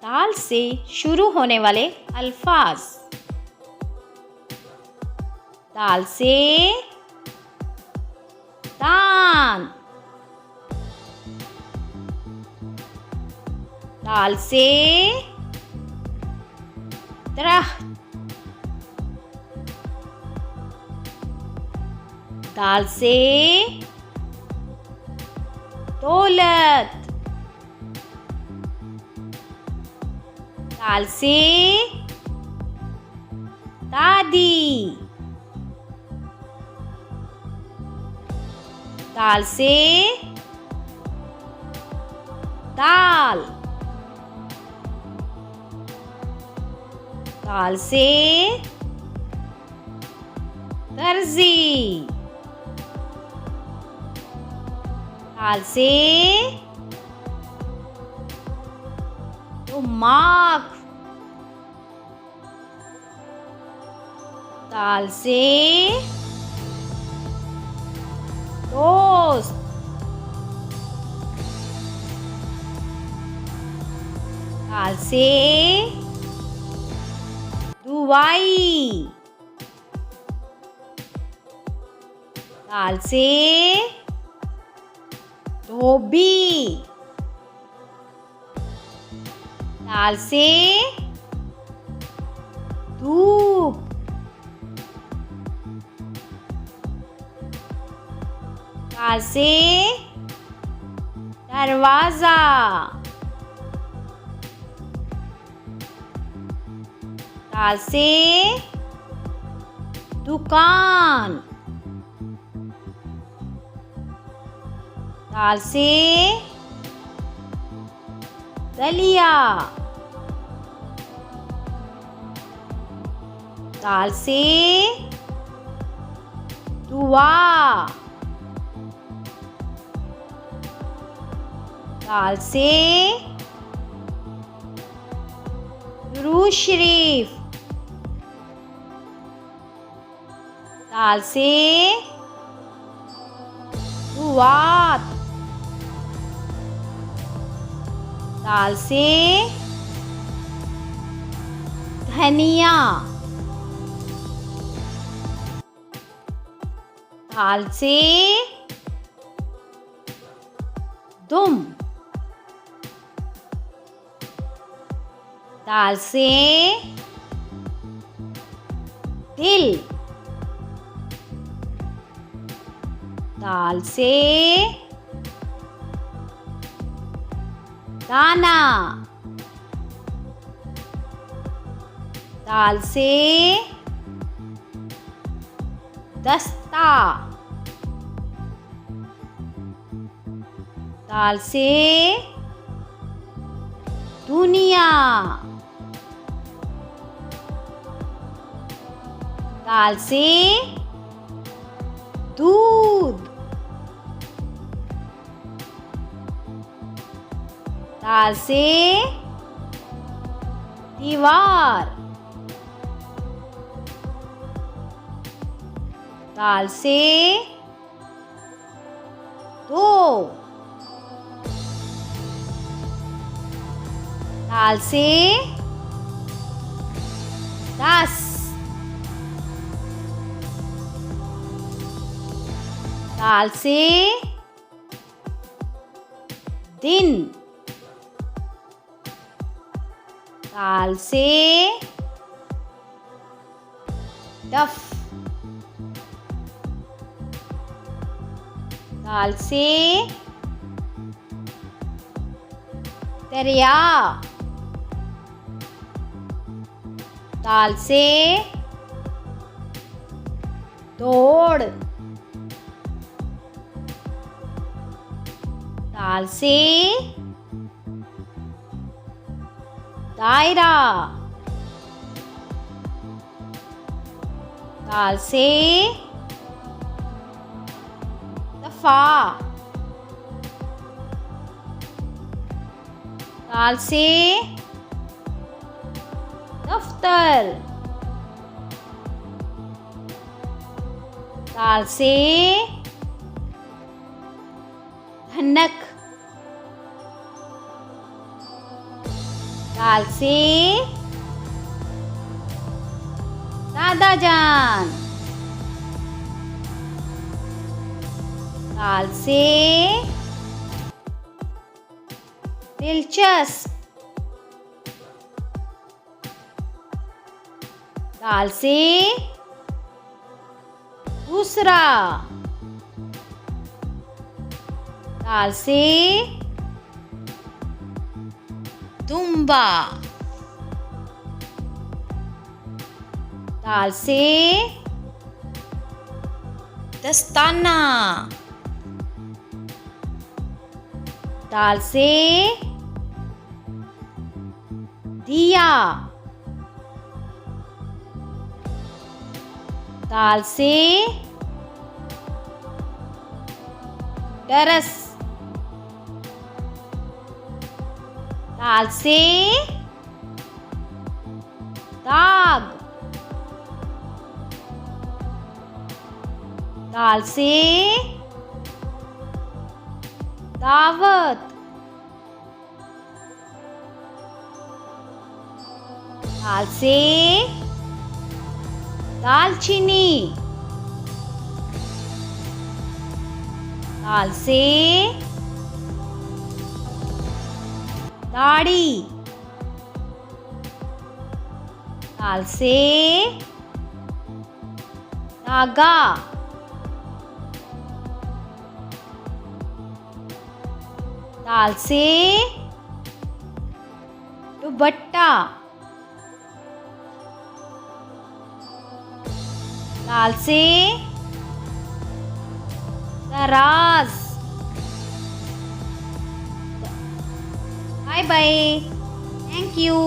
दाल से शुरू होने वाले अल्फाज। दाल से दान, दाल से दरख्त, दाल से दौलत, दाल से दादी, दाल से दाल, दाल से दर्जी, दाल से दिमाग, दाल से दोस्त, दाल से दुआई, दाल से धोबी, दाल से धूप, दाल से दरवाजा, दाल से दुकान, दाल से दलिया, दाल से दुआ, दाल से दुरूद शरीफ, दाल से दुआत, दाल से धनिया, दाल से दुम, दाल से दिल, दाल से दाना, दाल से दस्ता, दाल से दुनिया, दाल से दूध, दाल से दीवार, दाल से दो, दाल से 10, दाल से दिन, दाल से दफ, दाल से दरिया, दाल से दौड़, दाल से दायरा, दाल से दफा, दाल से दफ्तर, दाल से धनक, दाल से दादाजान। दाल से दिलचस्प। दाल से दूसरा। दाल से दुम्बा। दाल से दस्ताना। दाल से दिया। दाल से डरस। दाल से दाग। दाल से दावत। दाल से दालचीनी। दाल से दाढ़ी। दाल से धागा। दाल से दुपट्टा। दाल से दराज। Bye bye. Thank you.